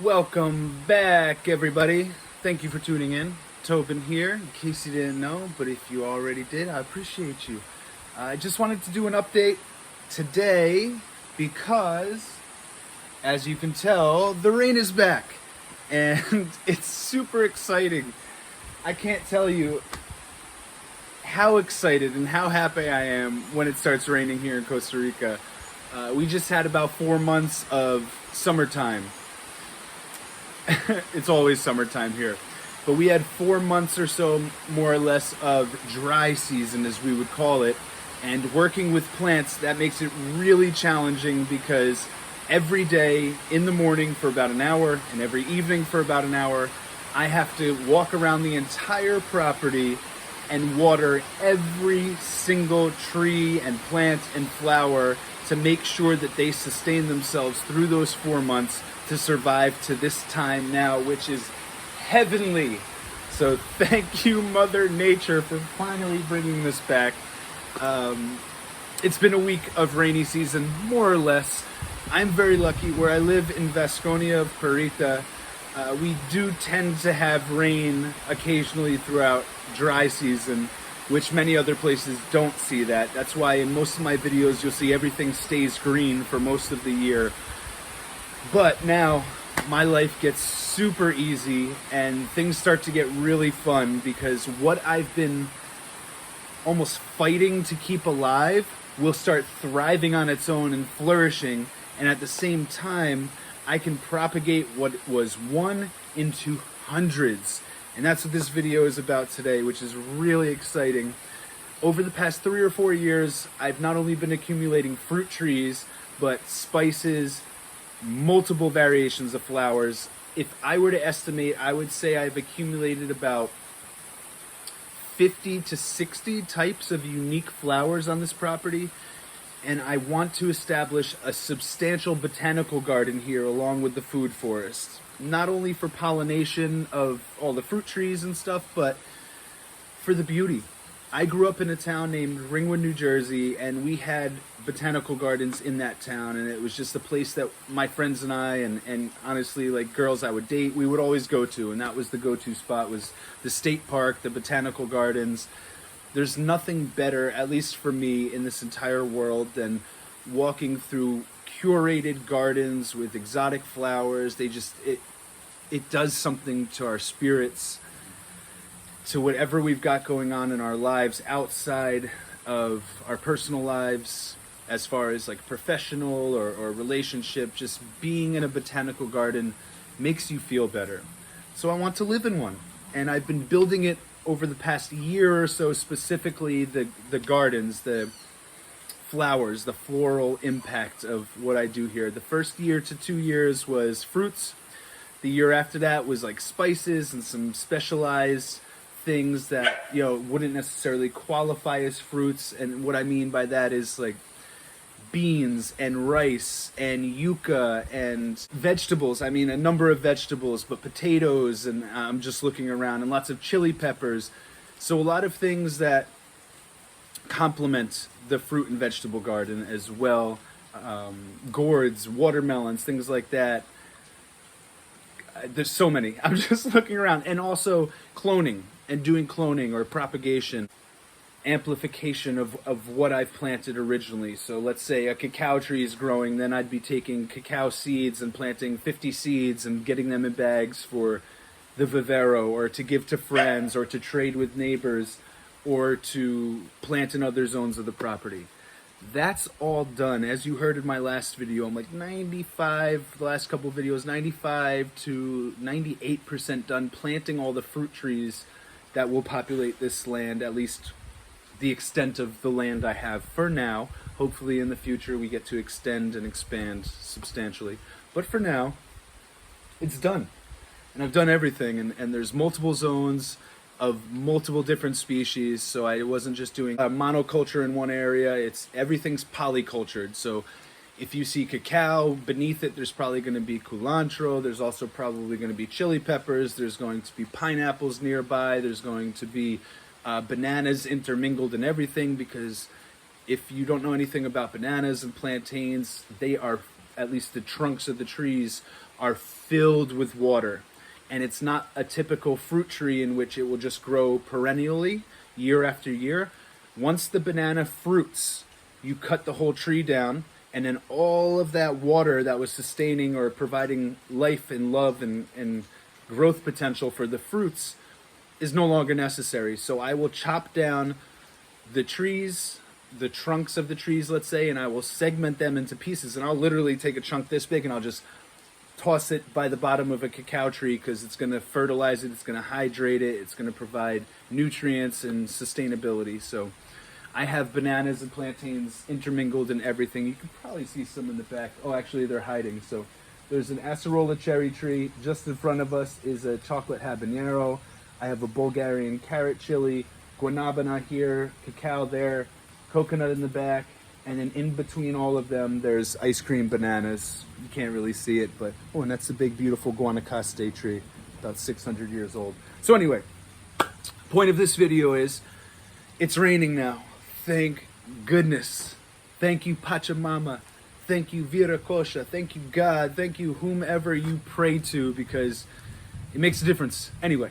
Welcome back, everybody. Thank you for tuning in. Tobin here, in case you didn't know, but if you already did, I appreciate you. I just wanted to do an update today because, as you can tell, the rain is back and it's super exciting. I can't tell you how excited and how happy I am when it starts raining here in Costa Rica. We just had about 4 months of summertime. It's always summertime here. But we had 4 months or so, more or less, of dry season, as we would call it. And working with plants, that makes it really challenging because every day in the morning for about an hour and every evening for about an hour, I have to walk around the entire property and water every single tree and plant and flower to make sure that they sustain themselves through those 4 months to survive to this time now, which is heavenly. So thank you, Mother Nature, for finally bringing this back. It's been a week of rainy season, more or less. I'm very lucky. Where I live in Vasconia, Rica, we do tend to have rain occasionally throughout dry season, which many other places don't see that. That's why in most of my videos you'll see everything stays green for most of the year. But now my life gets super easy and things start to get really fun because what I've been almost fighting to keep alive will start thriving on its own and flourishing, and at the same time I can propagate what was one into hundreds. And that's what this video is about today, which is really exciting. Over the past 3 or 4 years, I've not only been accumulating fruit trees, but spices, multiple variations of flowers. If I were to estimate, I would say I've accumulated about 50 to 60 types of unique flowers on this property. And I want to establish a substantial botanical garden here along with the food forest. Not only for pollination of all the fruit trees and stuff, but for the beauty. I grew up in a town named Ringwood, New Jersey, and we had botanical gardens in that town, and it was just a place that my friends and I, and honestly, like girls I would date, we would always go to, and that was the go-to spot, was the state park, the botanical gardens. There's nothing better, at least for me, in this entire world than walking through curated gardens with exotic flowers. It does something to our spirits, to whatever we've got going on in our lives outside of our personal lives, as far as like professional or relationship. Just being in a botanical garden makes you feel better. So I want to live in one, and I've been building it over the past year or so, specifically the gardens, the flowers, the floral impact of what I do here. The first year to 2 years was fruits. The year after that was like spices and some specialized things that, you know, wouldn't necessarily qualify as fruits. And what I mean by that is like beans and rice and yucca and vegetables. I mean, a number of vegetables, but potatoes, and I'm just looking around, and lots of chili peppers. So a lot of things that complement the fruit and vegetable garden as well. Gourds, watermelons, things like that. There's so many. I'm just looking around. And also cloning and doing cloning or propagation, amplification of what I've planted originally. So let's say a cacao tree is growing, then I'd be taking cacao seeds and planting 50 seeds and getting them in bags for the vivero, or to give to friends, or to trade with neighbors, or to plant in other zones of the property. That's all done. As you heard in my last video, I'm like 95, the last couple of videos, 95 to 98% done planting all the fruit trees that will populate this land, at least the extent of the land I have for now. Hopefully in the future we get to extend and expand substantially. But for now, it's done. And I've done everything, and there's multiple zones of multiple different species, so I wasn't just doing a monoculture in one area. Everything's polycultured. So if you see cacao, beneath it there's probably going to be culantro, there's also probably going to be chili peppers, there's going to be pineapples nearby, there's going to be bananas intermingled in everything, because if you don't know anything about bananas and plantains, they are at least the trunks of the trees, are filled with water. And it's not a typical fruit tree in which it will just grow perennially, year after year. Once the banana fruits, you cut the whole tree down, and then all of that water that was sustaining or providing life and love and growth potential for the fruits is no longer necessary. So I will chop down the trees, the trunks of the trees, let's say, and I will segment them into pieces. And I'll literally take a chunk this big and I'll just toss it by the bottom of a cacao tree, because it's going to fertilize it, it's going to hydrate it, it's going to provide nutrients and sustainability. So I have bananas and plantains intermingled in everything. You can probably see some in the back. Oh, actually they're hiding. So there's an acerola cherry tree. Just in front of us is a chocolate habanero. I have a Bulgarian carrot chili, guanabana here, cacao there, coconut in the back, and then in between all of them, there's ice cream bananas. You can't really see it, but, oh, and that's a big, beautiful Guanacaste tree, about 600 years old. So anyway, point of this video is, it's raining now. Thank goodness. Thank you, Pachamama. Thank you, Viracocha. Thank you, God. Thank you, whomever you pray to, because it makes a difference. Anyway,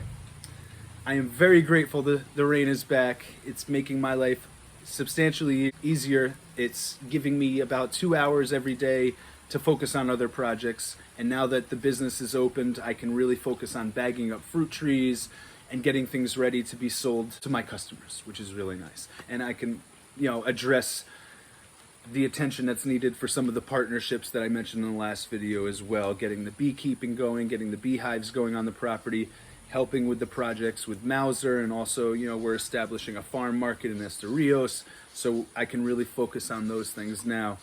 I am very grateful that the rain is back. It's making my life substantially easier. It's giving me about 2 hours every day to focus on other projects. And now that the business is opened, I can really focus on bagging up fruit trees and getting things ready to be sold to my customers, which is really nice. And I can, address the attention that's needed for some of the partnerships that I mentioned in the last video as well, getting the beekeeping going, getting the beehives going on the property, helping with the projects with Mauser, and also, we're establishing a farm market in Estorrillos, so I can really focus on those things now.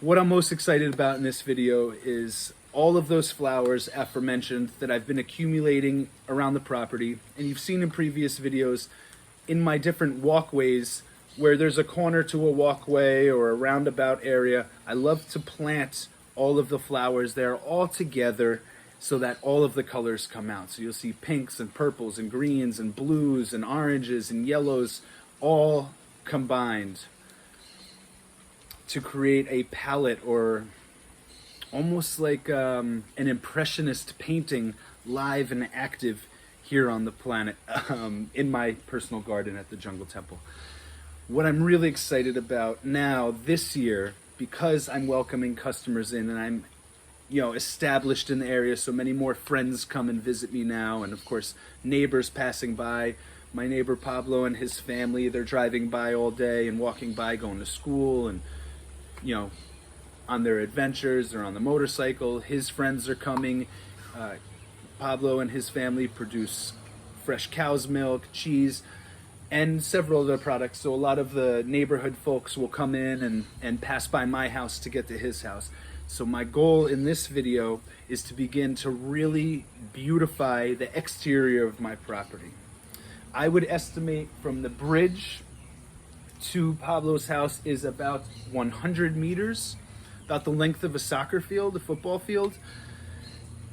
What I'm most excited about in this video is all of those flowers aforementioned that I've been accumulating around the property, and you've seen in previous videos in my different walkways where there's a corner to a walkway or a roundabout area. I love to plant all of the flowers there all together so that all of the colors come out. So you'll see pinks and purples and greens and blues and oranges and yellows all combined to create a palette, or almost like an impressionist painting, live and active here on the planet, in my personal garden at the Jungle Temple. What I'm really excited about now this year, because I'm welcoming customers in and I'm established in the area, so many more friends come and visit me now, and of course neighbors passing by. My neighbor Pablo and his family, they're driving by all day and walking by, going to school and on their adventures. They're on the motorcycle. His friends are coming. Pablo and his family produce fresh cow's milk, cheese, and several other products. So a lot of the neighborhood folks will come in and pass by my house to get to his house. So my goal in this video is to begin to really beautify the exterior of my property. I would estimate from the bridge to Pablo's house is about 100 meters, about the length of a soccer field, a football field.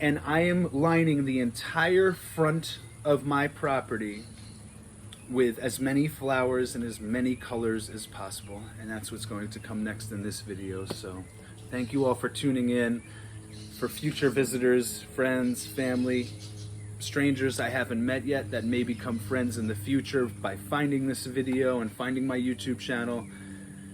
And I am lining the entire front of my property with as many flowers and as many colors as possible. And that's what's going to come next in this video. So thank you all for tuning in. For future visitors, friends, family, strangers I haven't met yet that may become friends in the future by finding this video and finding my YouTube channel.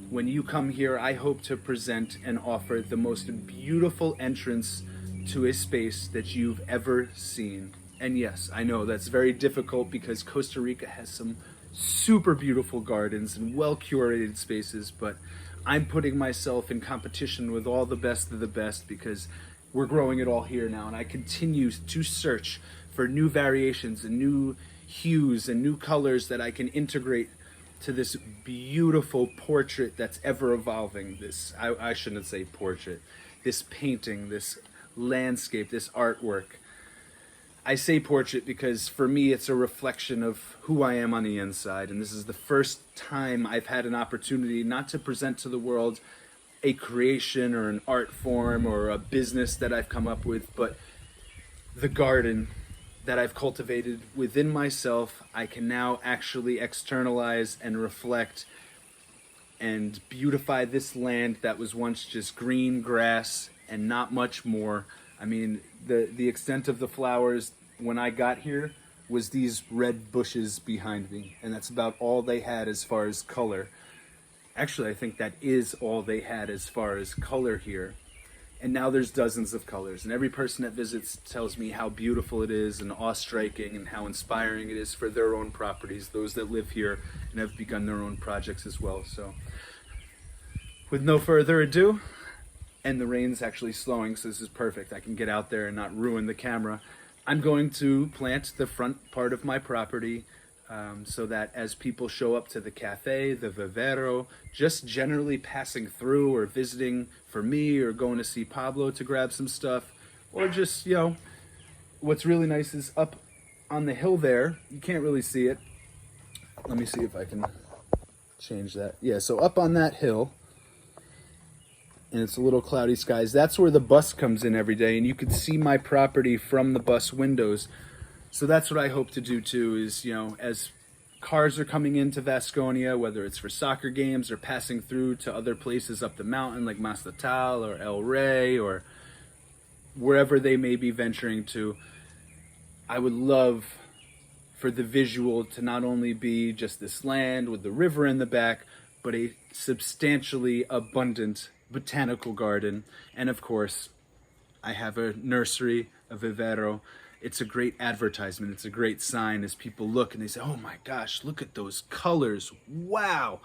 When you come here, I hope to present and offer the most beautiful entrance to a space that you've ever seen. And yes, I know that's very difficult because Costa Rica has some super beautiful gardens and well-curated spaces, but I'm putting myself in competition with all the best of the best because we're growing it all here now, and I continue to search for new variations and new hues and new colors that I can integrate to this beautiful portrait that's ever evolving. I shouldn't say portrait, this painting, this landscape, this artwork. I say portrait because for me it's a reflection of who I am on the inside, and this is the first time I've had an opportunity not to present to the world a creation or an art form or a business that I've come up with, but the garden that I've cultivated within myself. I can now actually externalize and reflect and beautify this land that was once just green grass and not much more. I mean, the extent of the flowers when I got here was these red bushes behind me, and that's about all they had as far as color. Actually, I think that is all they had as far as color here. And now there's dozens of colors, and every person that visits tells me how beautiful it is and awe-striking and how inspiring it is for their own properties, those that live here and have begun their own projects as well. So with no further ado, and the rain's actually slowing, so this is perfect. I can get out there and not ruin the camera. I'm going to plant the front part of my property so that as people show up to the cafe, the vivero, just generally passing through or visiting for me or going to see Pablo to grab some stuff, or just, you know, what's really nice is up on the hill there, you can't really see it. Let me see if I can change that. Yeah, so up on that hill, and it's a little cloudy skies, that's where the bus comes in every day, and you can see my property from the bus windows. So that's what I hope to do too, is, you know, as cars are coming into Vasconia, whether it's for soccer games or passing through to other places up the mountain like Mastatal or El Rey or wherever they may be venturing to, I would love for the visual to not only be just this land with the river in the back, but a substantially abundant botanical garden. And of course, I have a nursery, a vivero. It's a great advertisement. It's a great sign as people look and they say, oh my gosh, look at those colors. Wow.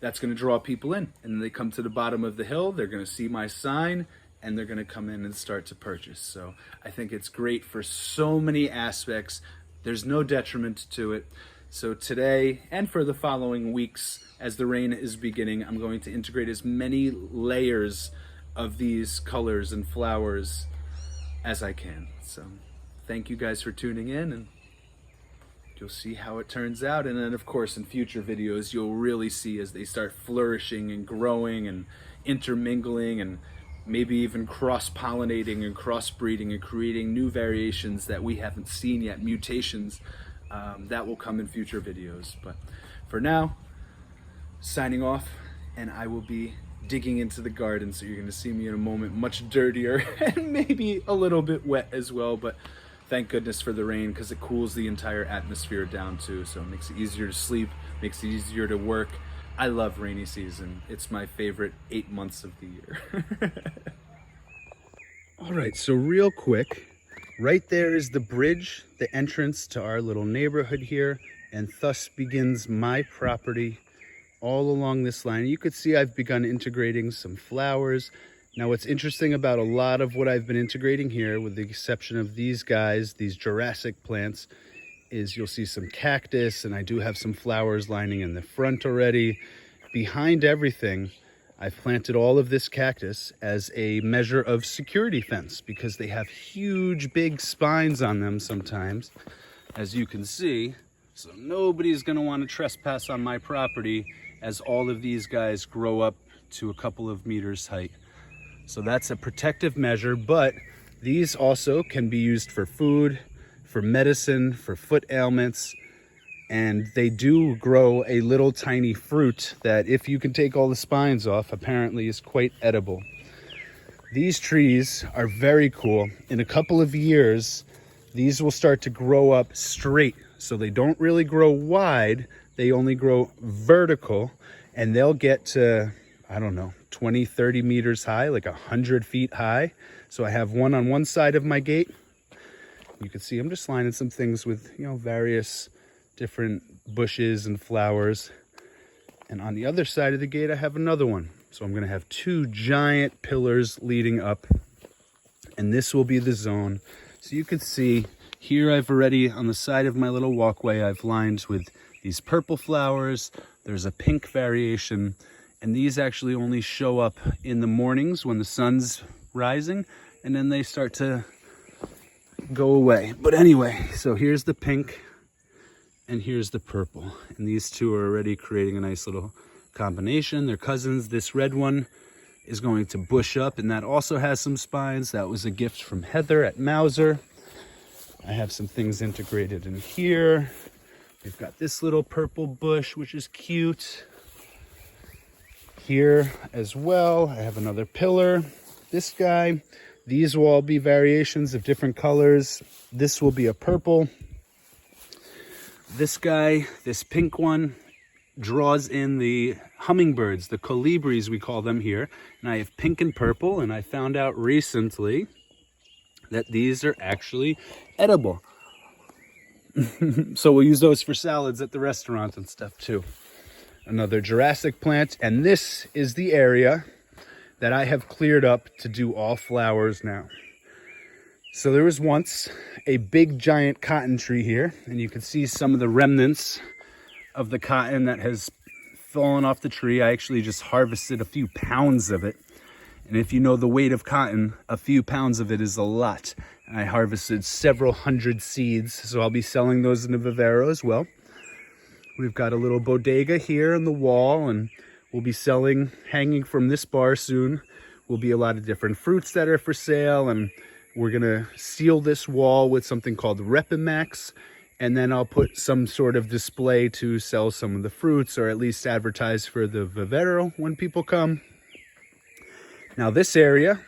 That's going to draw people in. And then they come to the bottom of the hill. They're going to see my sign and they're going to come in and start to purchase. So I think it's great for so many aspects. There's no detriment to it. So today and for the following weeks, as the rain is beginning, I'm going to integrate as many layers of these colors and flowers as I can. So thank you guys for tuning in, and you'll see how it turns out. And then of course in future videos you'll really see as they start flourishing and growing and intermingling and maybe even cross-pollinating and crossbreeding and creating new variations that we haven't seen yet, mutations that will come in future videos. But for now, signing off, and I will be digging into the garden, so you're going to see me in a moment much dirtier and maybe a little bit wet as well, but thank goodness for the rain because it cools the entire atmosphere down too, so it makes it easier to sleep, makes it easier to work. I love rainy season. It's my favorite 8 months of the year. All right, so real quick, right there is the bridge, the entrance to our little neighborhood here, and thus begins my property all along this line. You could see I've begun integrating some flowers. Now what's interesting about a lot of what I've been integrating here, with the exception of these guys, these Jurassic plants, is you'll see some cactus, and I do have some flowers lining in the front already. Behind everything, I've planted all of this cactus as a measure of security fence because they have huge big spines on them sometimes, as you can see. So nobody's gonna want to trespass on my property as all of these guys grow up to a couple of meters height. So that's a protective measure, but these also can be used for food, for medicine, for foot ailments, and they do grow a little tiny fruit that, if you can take all the spines off, apparently is quite edible. These trees are very cool. In a couple of years, these will start to grow up straight. So they don't really grow wide, they only grow vertical, and they'll get to, I don't know, 20, 30 meters high, like 100 feet high. So I have one on one side of my gate. You can see I'm just lining some things with, you know, various different bushes and flowers. And on the other side of the gate, I have another one. So I'm gonna have two giant pillars leading up, and this will be the zone. So you can see here I've already, on the side of my little walkway, I've lined with these purple flowers. There's a pink variation, and these actually only show up in the mornings when the sun's rising, and then they start to go away. But anyway, so here's the pink and here's the purple, and these two are already creating a nice little combination. They're cousins. This red one is going to bush up, and that also has some spines. That was a gift from Heather at Mauser. I have some things integrated in here. We've got this little purple bush, which is cute. Here as well, I have another pillar. This guy, these will all be variations of different colors. This will be a purple. This guy, this pink one, draws in the hummingbirds, the colibris we call them here. And I have pink and purple, and I found out recently that these are actually edible. So we'll use those for salads at the restaurant and stuff too. Another Jurassic plant, and this is the area that I have cleared up to do all flowers now. So there was once a big giant cotton tree here, and you can see some of the remnants of the cotton that has fallen off the tree. I actually just harvested a few pounds of it. And if you know the weight of cotton, a few pounds of it is a lot. And I harvested several hundred seeds, so I'll be selling those in the vivero as well. We've got a little bodega here on the wall, and we'll be selling, hanging from this bar soon, will be a lot of different fruits that are for sale, and we're gonna seal this wall with something called Repimax, and then I'll put some sort of display to sell some of the fruits, or at least advertise for the vivero when people come. Now this area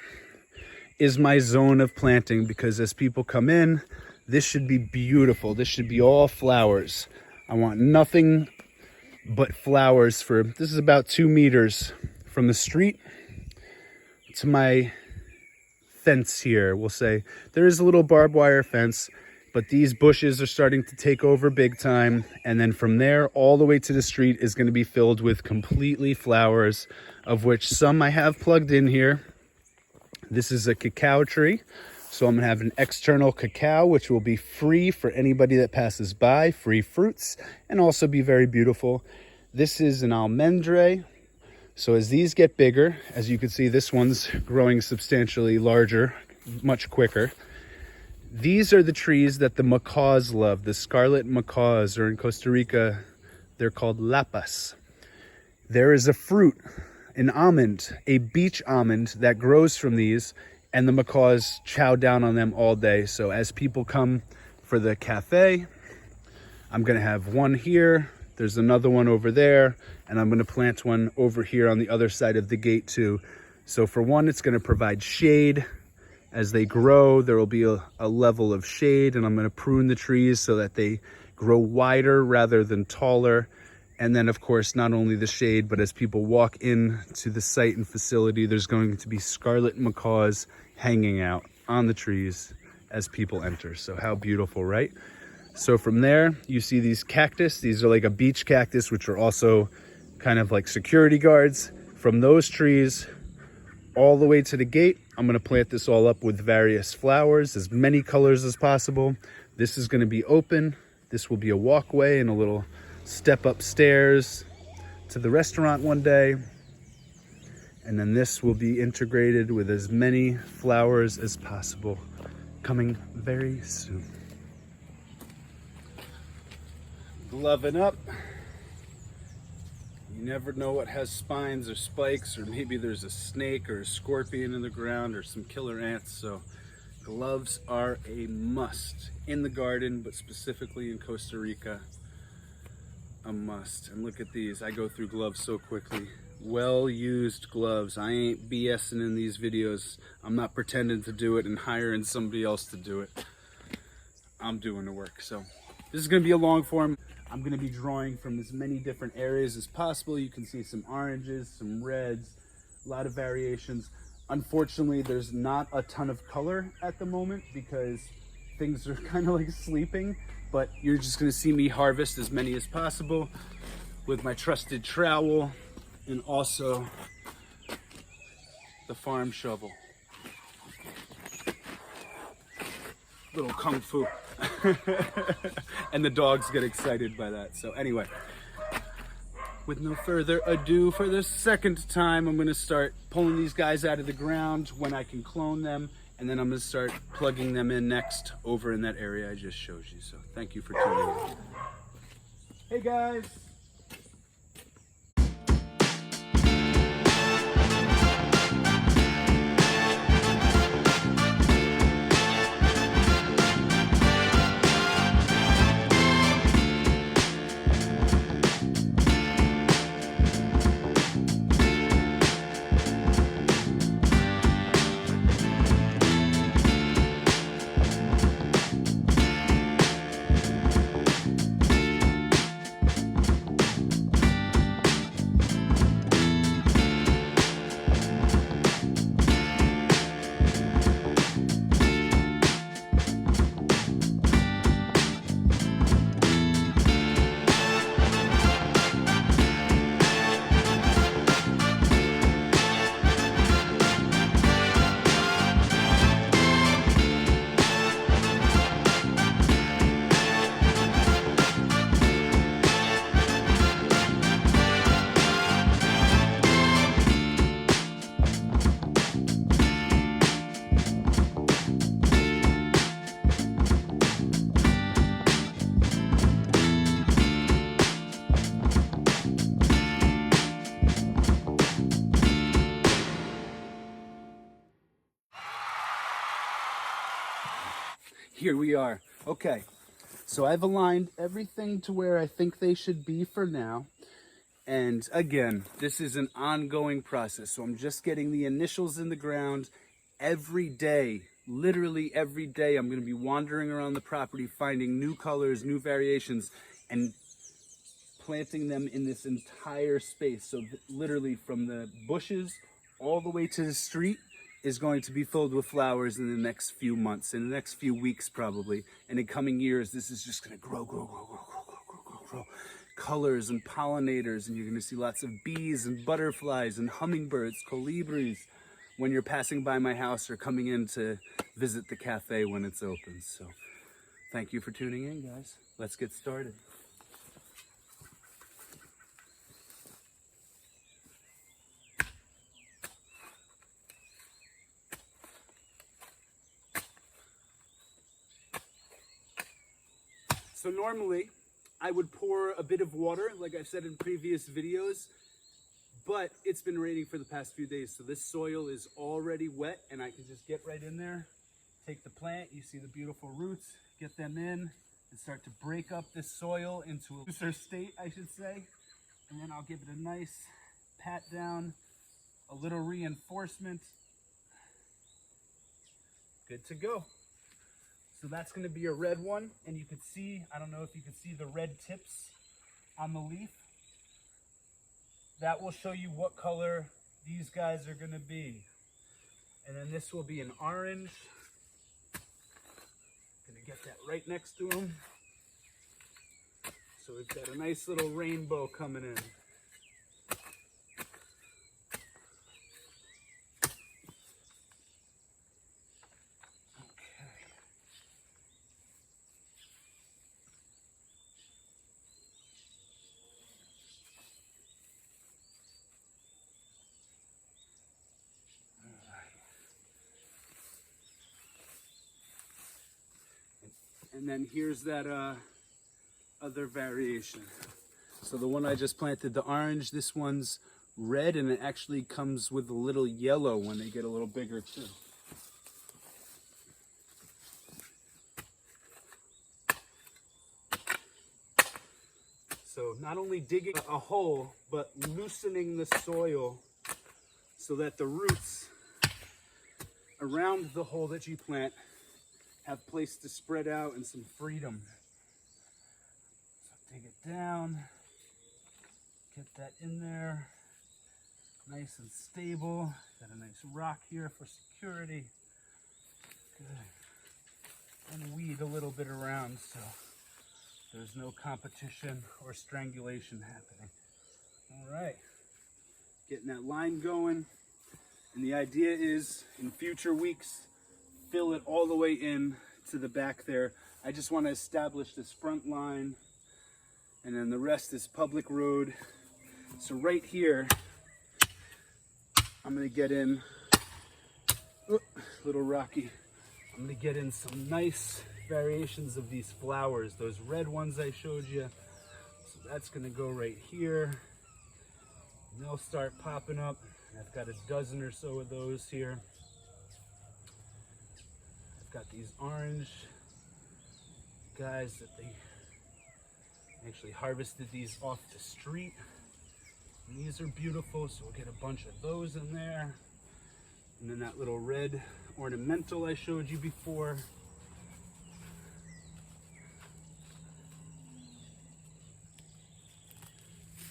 is my zone of planting, because as people come in, this should be beautiful. This should be all flowers. I want nothing but flowers for, this is about 2 meters from the street to my fence here, we'll say. There is a little barbed wire fence, but these bushes are starting to take over big time. And then from there, all the way to the street is going to be filled with completely flowers, of which some I have plugged in here. This is a cacao tree. So I'm gonna have an external cacao, which will be free for anybody that passes by, free fruits, and also be very beautiful. This is an almendre. So as these get bigger, as you can see, this one's growing substantially larger, much quicker. These are the trees that the macaws love, the scarlet macaws, or in Costa Rica, they're called lapas. There is a fruit, an almond, a beach almond that grows from these, and the macaws chow down on them all day. So as people come for the cafe, I'm gonna have one here, there's another one over there, and I'm gonna plant one over here on the other side of the gate too. So for one, it's gonna provide shade. As they grow, there will be a level of shade, and I'm gonna prune the trees so that they grow wider rather than taller. And then of course, not only the shade, but as people walk in to the site and facility, there's going to be scarlet macaws hanging out on the trees as people enter. So how beautiful, right? So from there, you see these cactus. These are like a beach cactus, which are also kind of like security guards. From those trees all the way to the gate, I'm gonna plant this all up with various flowers, as many colors as possible. This is gonna be open. This will be a walkway and a little step upstairs to the restaurant one day. And then this will be integrated with as many flowers as possible, coming very soon. Gloving up. You never know what has spines or spikes, or maybe there's a snake or a scorpion in the ground or some killer ants. So gloves are a must in the garden, but specifically in Costa Rica, a must. And look at these, I go through gloves so quickly. Well-used gloves. I ain't BSing in these videos. I'm not pretending to do it and hiring somebody else to do it. I'm doing the work. So this is gonna be a long form. I'm gonna be drawing from as many different areas as possible. You can see some oranges, some reds, a lot of variations. Unfortunately, there's not a ton of color at the moment because things are kind of like sleeping, but you're just gonna see me harvest as many as possible with my trusted trowel and also the farm shovel. Little kung fu. And the dogs get excited by that. So anyway, with no further ado, for the second time, I'm gonna start pulling these guys out of the ground when I can clone them, and then I'm gonna start plugging them in next over in that area I just showed you. So thank you for tuning in. Hey guys. Here we are. Okay, so I've aligned everything to where I think they should be for now. And again, this is an ongoing process. So I'm just getting the initials in the ground every day. Literally every day, I'm going to be wandering around the property, finding new colors, new variations, and planting them in this entire space. So literally from the bushes all the way to the street is going to be filled with flowers in the next few months, in the next few weeks probably. And in coming years, this is just going to grow, grow, grow, grow, grow, grow, grow, grow, grow. Colors and pollinators, and you're going to see lots of bees and butterflies and hummingbirds, colibris when you're passing by my house or coming in to visit the cafe when it's open. So thank you for tuning in, guys. Let's get started. So normally I would pour a bit of water, like I've said in previous videos, but it's been raining for the past few days, so this soil is already wet, and I can just get right in there, take the plant, you see the beautiful roots, get them in, and start to break up this soil into a looser state, I should say, and then I'll give it a nice pat down, a little reinforcement. Good to go. So that's going to be a red one, and you could see, I don't know if you can see the red tips on the leaf. That will show you what color these guys are going to be. And then this will be an orange. Going to get that right next to them. So we've got a nice little rainbow coming in. And then here's that other variation. So the one I just planted, the orange, this one's red, and it actually comes with a little yellow when they get a little bigger too. So not only digging a hole, but loosening the soil so that the roots around the hole that you plant have place to spread out and some freedom. So dig it down, get that in there, nice and stable. Got a nice rock here for security. Good. And weed a little bit around so there's no competition or strangulation happening. All right, getting that line going. And the idea is in future weeks, fill it all the way in to the back there. I just want to establish this front line, and then the rest is public road. So right here, I'm going to get in, little rocky, I'm going to get in some nice variations of these flowers, those red ones I showed you. So that's going to go right here, and they'll start popping up. I've got a dozen or so of those here. Got these orange guys that they actually harvested these off the street. And these are beautiful, so we'll get a bunch of those in there. And then that little red ornamental I showed you before.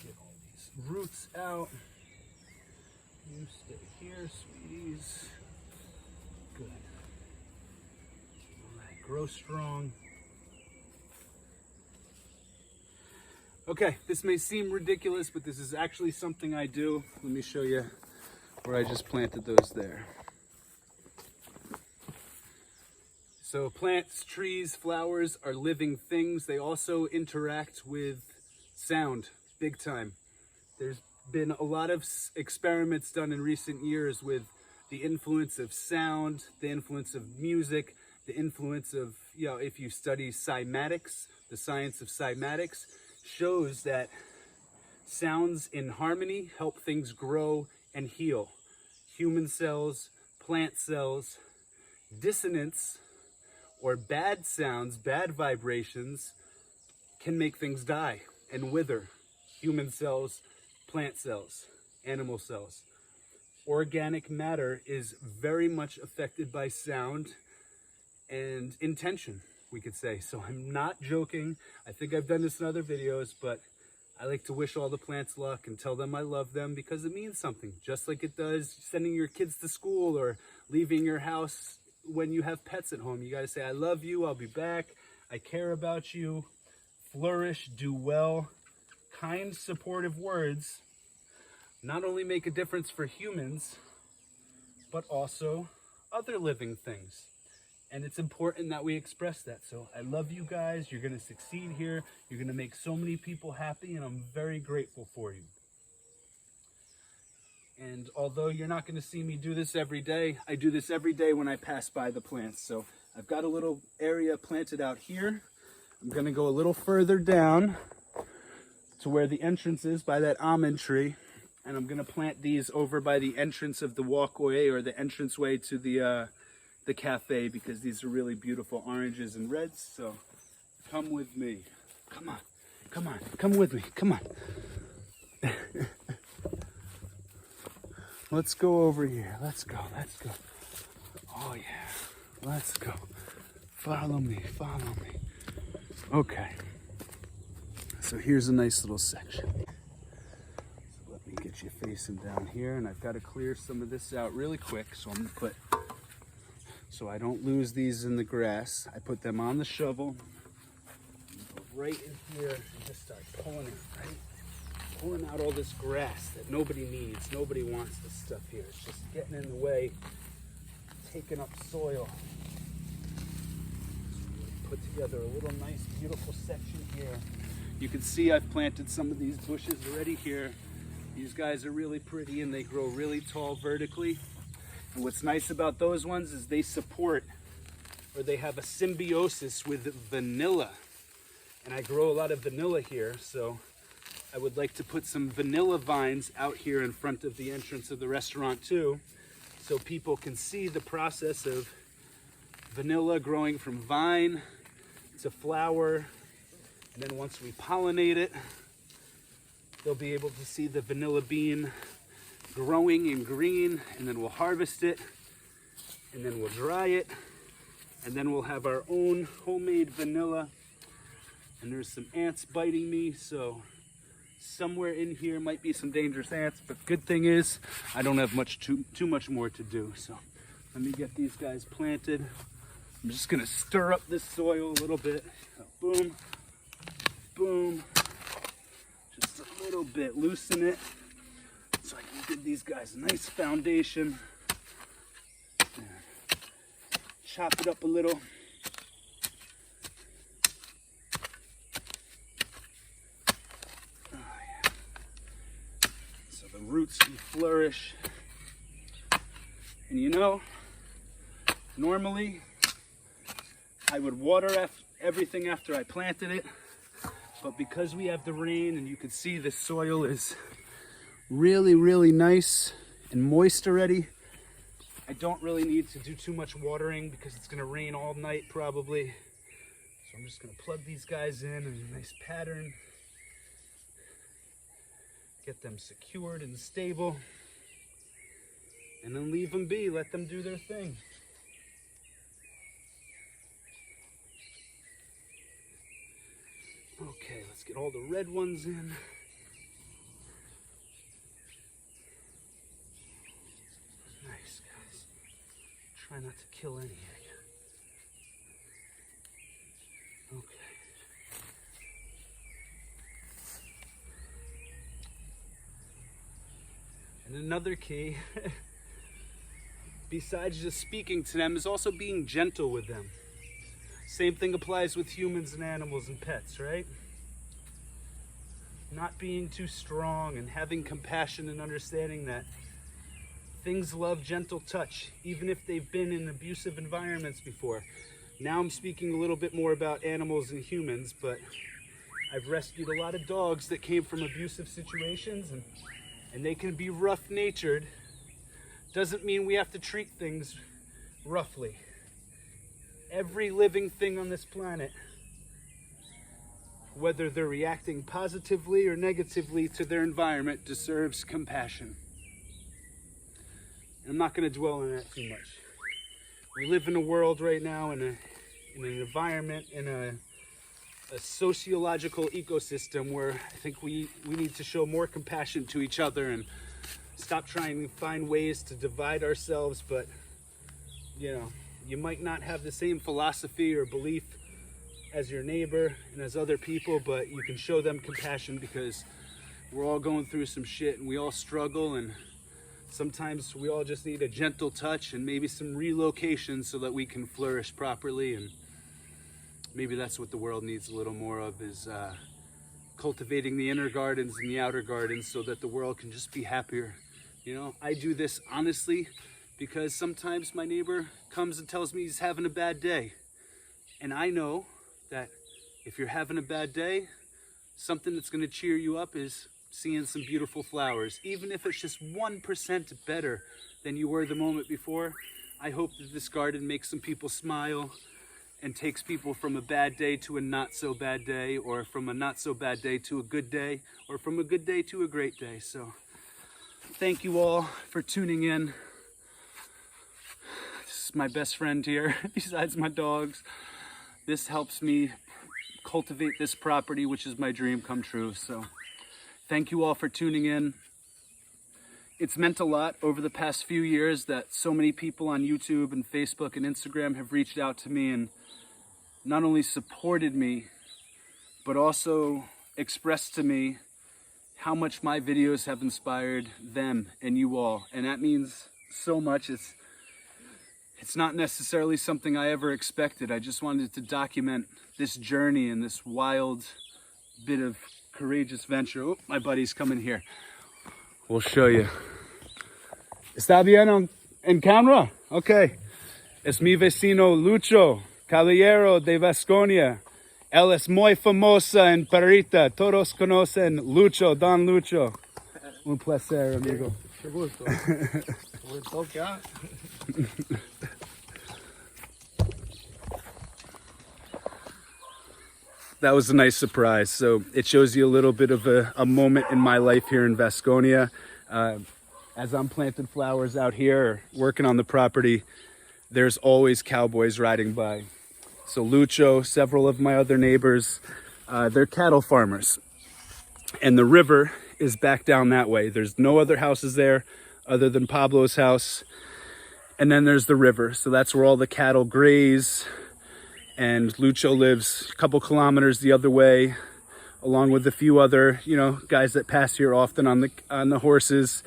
Get all these roots out. You stay here, sweeties. Good. Grow strong. Okay, this may seem ridiculous, but this is actually something I do. Let me show you where I just planted those there. So plants, trees, flowers are living things. They also interact with sound big time. There's been a lot of experiments done in recent years with the influence of sound, the influence of music, the influence of, if you study cymatics, the science of cymatics shows that sounds in harmony help things grow and heal. Human cells, plant cells, dissonance or bad sounds, bad vibrations can make things die and wither. Human cells, plant cells, animal cells. Organic matter is very much affected by sound and intention, we could say. So I'm not joking. I think I've done this in other videos, but I like to wish all the plants luck and tell them I love them because it means something. Just like it does sending your kids to school or leaving your house when you have pets at home. You gotta say, I love you, I'll be back, I care about you, flourish, do well. Kind, supportive words not only make a difference for humans, but also other living things. And it's important that we express that. So I love you guys. You're going to succeed here. You're going to make so many people happy, and I'm very grateful for you. And although you're not going to see me do this every day, I do this every day when I pass by the plants. So I've got a little area planted out here. I'm going to go a little further down to where the entrance is by that almond tree. And I'm going to plant these over by the entrance of the walkway or the entranceway to the cafe, because these are really beautiful oranges and reds. So come with me. Come on. Come on. Come with me. Come on. Let's go over here. Let's go. Let's go. Oh, yeah. Let's go. Follow me. Follow me. Okay. So here's a nice little section. So let me get you facing down here, and I've got to clear some of this out really quick. So I'm going to put, so I don't lose these in the grass, I put them on the shovel. Go right in here and just start pulling it, right? Pulling out all this grass that nobody needs. Nobody wants this stuff here. It's just getting in the way, taking up soil. Put together a little nice, beautiful section here. You can see I've planted some of these bushes already here. These guys are really pretty and they grow really tall vertically. And what's nice about those ones is they support, or they have a symbiosis with vanilla. And I grow a lot of vanilla here, so I would like to put some vanilla vines out here in front of the entrance of the restaurant too, so people can see the process of vanilla growing from vine to flower. And then once we pollinate it, they'll be able to see the vanilla bean growing in green, and then we'll harvest it, and then we'll dry it, and then we'll have our own homemade vanilla. And there's some ants biting me, so somewhere in here might be some dangerous ants, but good thing is I don't have too much more to do. So let me get these guys planted. I'm just gonna stir up this soil a little bit. So boom, boom, just a little bit, loosen it so I can give these guys a nice foundation. Chop it up a little. Roots can flourish. And you know, normally I would water everything after I planted it, but because we have the rain and you can see the soil is really, really nice and moist already, I don't really need to do too much watering because it's gonna rain all night probably. So I'm just gonna plug these guys in a nice pattern. Get them secured and stable, and then leave them be, let them do their thing. Okay, let's get all the red ones in. Nice, guys. Try not to kill any of you. Okay. And another key, besides just speaking to them, is also being gentle with them. Same thing applies with humans and animals and pets, right? Not being too strong and having compassion and understanding that things love gentle touch, even if they've been in abusive environments before. Now I'm speaking a little bit more about animals and humans, but I've rescued a lot of dogs that came from abusive situations, and they can be rough-natured. Doesn't mean we have to treat things roughly. every living thing on this planet, whether they're reacting positively or negatively to their environment, deserves compassion. I'm not going to dwell on that too much. We live in a world right now, in an environment, in a sociological ecosystem where I think we need to show more compassion to each other and stop trying to find ways to divide ourselves. But, you know, you might not have the same philosophy or belief as your neighbor and as other people, but you can show them compassion because we're all going through some shit and we all struggle, and sometimes we all just need a gentle touch and maybe some relocation so that we can flourish properly. And maybe that's what the world needs a little more of, is cultivating the inner gardens and the outer gardens so that the world can just be happier. You know, I do this honestly because sometimes my neighbor comes and tells me he's having a bad day. And I know that if you're having a bad day, something that's going to cheer you up is seeing some beautiful flowers. Even if it's just 1% better than you were the moment before, I hope that this garden makes some people smile and takes people from a bad day to a not so bad day, or from a not so bad day to a good day, or from a good day to a great day. So thank you all for tuning in. This is my best friend here, besides my dogs. This helps me cultivate this property, which is my dream come true. So thank you all for tuning in. It's meant a lot over the past few years that so many people on YouTube and Facebook and Instagram have reached out to me and not only supported me, but also expressed to me how much my videos have inspired them and you all. And that means so much. It's not necessarily something I ever expected. I just wanted to document this journey and this wild bit of courageous venture. Oh, my buddy's coming here. We'll show you. ¿Está bien en camera? Okay. Es mi vecino Lucho, caballero de Vasconia. Él es muy famosa en Parita. Todos conocen Lucho, Don Lucho. Un placer, amigo. Qué gusto. Buen toque, ¿ah? That was a nice surprise. So it shows you a little bit of a moment in my life here in Vasconia. As I'm planting flowers out here, working on the property, there's always cowboys riding by. So Lucho, several of my other neighbors, they're cattle farmers. And the river is back down that way. There's no other houses there other than Pablo's house. And then there's the river. So that's where all the cattle graze. And Lucho lives a couple kilometers the other way, along with a few other, guys that pass here often on the horses.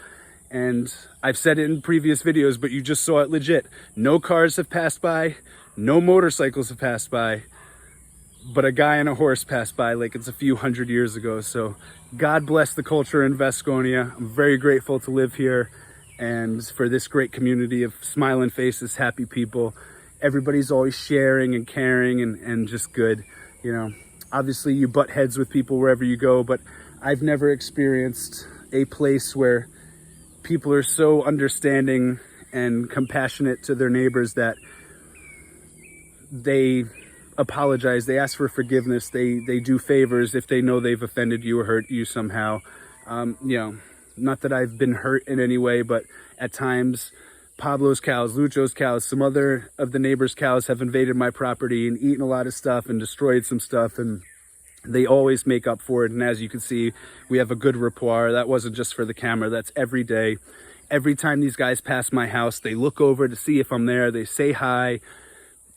And I've said it in previous videos, but you just saw it legit. No cars have passed by, no motorcycles have passed by, but a guy and a horse passed by like it's a few hundred years ago. So God bless the culture in Vasconia. I'm very grateful to live here and for this great community of smiling faces, happy people. Everybody's always sharing and caring and just good. Obviously you butt heads with people wherever you go, but I've never experienced a place where people are so understanding and compassionate to their neighbors that they apologize, they ask for forgiveness, they do favors if they know they've offended you or hurt you somehow. Not that I've been hurt in any way, but at times Pablo's cows, Lucho's cows, some other of the neighbors' cows have invaded my property and eaten a lot of stuff and destroyed some stuff, and they always make up for it. And as you can see, we have a good rapport. That wasn't just for the camera, that's every day. Every time these guys pass my house, they look over to see if I'm there, they say hi.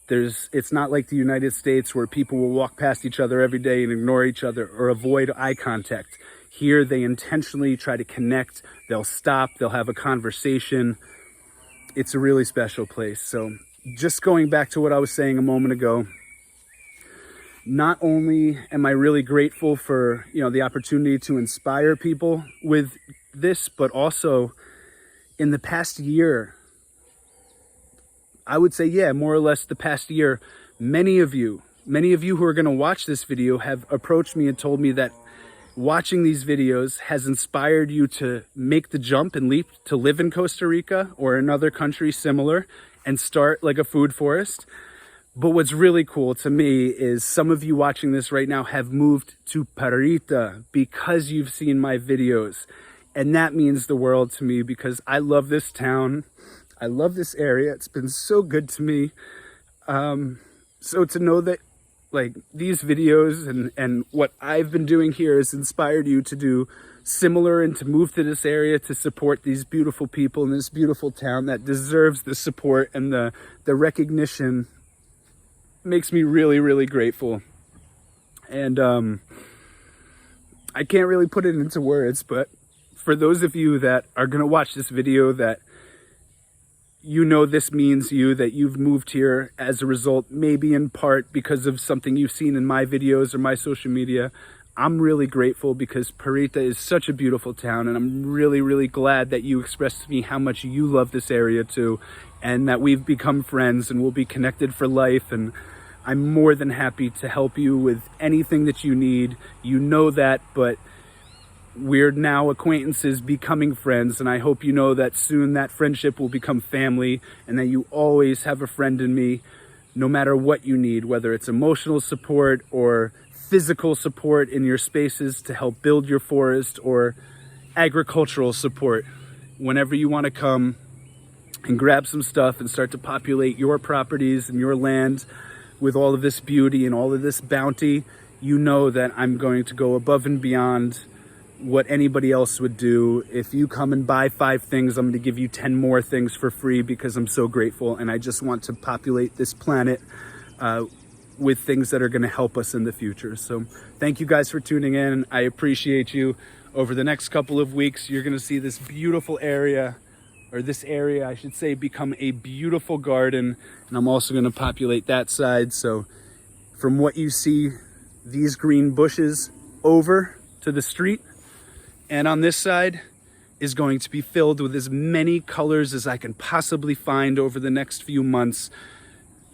It's not like the United States where people will walk past each other every day and ignore each other or avoid eye contact. Here, they intentionally try to connect. They'll stop, they'll have a conversation. It's a really special place. So just going back to what I was saying a moment ago, not only am I really grateful for, the opportunity to inspire people with this, but also in the past year, I would say, more or less the past year, many of you who are going to watch this video have approached me and told me that watching these videos has inspired you to make the jump and leap to live in Costa Rica or another country similar and start like a food forest. But what's really cool to me is some of you watching this right now have moved to Parita because you've seen my videos. And that means the world to me because I love this town. I love this area. It's been so good to me. So to know that like these videos and what I've been doing here has inspired you to do similar and to move to this area to support these beautiful people in this beautiful town that deserves the support and the recognition makes me really, really grateful. And I can't really put it into words, but for those of you that are going to watch this video that you know this means you, that you've moved here as a result, maybe in part because of something you've seen in my videos or my social media, I'm really grateful because Parita is such a beautiful town, and I'm really, really glad that you expressed to me how much you love this area too, and that we've become friends and we'll be connected for life. And I'm more than happy to help you with anything that you need. You know that, but we're now acquaintances becoming friends, and I hope you know that soon that friendship will become family, and that you always have a friend in me no matter what you need, whether it's emotional support or physical support in your spaces to help build your forest, or agricultural support. Whenever you want to come and grab some stuff and start to populate your properties and your land with all of this beauty and all of this bounty, you know that I'm going to go above and beyond what anybody else would do. If you come and buy 5 things, I'm going to give you 10 more things for free because I'm so grateful, and I just want to populate this planet with things that are going to help us in the future. So thank you guys for tuning in. I appreciate you. Over the next couple of weeks, you're going to see this beautiful area, or this area I should say, become a beautiful garden, and I'm also going to populate that side. So from what you see, these green bushes over to the street, and on this side is going to be filled with as many colors as I can possibly find over the next few months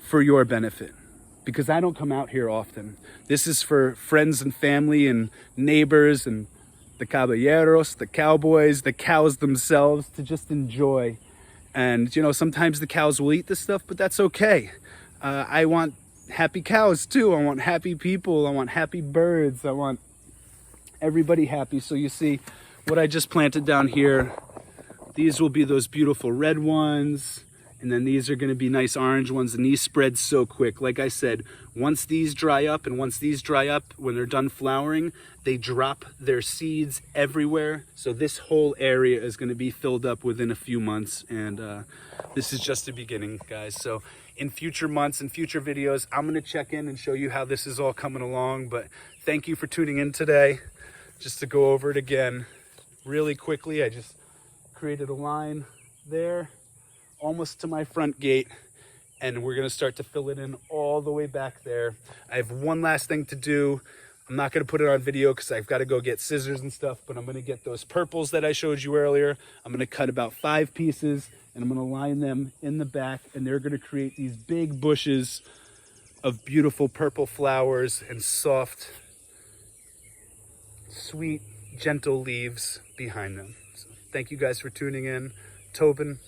for your benefit, because I don't come out here often. This is for friends and family and neighbors and the caballeros, the cowboys, the cows themselves, to just enjoy. And you know, sometimes the cows will eat this stuff, but that's okay. I want happy cows too. I want happy people. I want happy birds. I want everybody happy. So you see what I just planted down here. These will be those beautiful red ones, and then these are going to be nice orange ones, and these spread so quick. Like I said, once these dry up, when they're done flowering, they drop their seeds everywhere. So this whole area is going to be filled up within a few months, and this is just the beginning, guys. So in future months and future videos, I'm going to check in and show you how this is all coming along. But thank you for tuning in today. Just to go over it again really quickly, I just created a line there almost to my front gate, and we're going to start to fill it in all the way back there. I have one last thing to do. I'm not going to put it on video because I've got to go get scissors and stuff, but I'm going to get those purples that I showed you earlier. I'm going to cut about 5 pieces, and I'm going to line them in the back, and they're going to create these big bushes of beautiful purple flowers and soft, sweet, gentle leaves behind them. So thank you guys for tuning in. Tobin,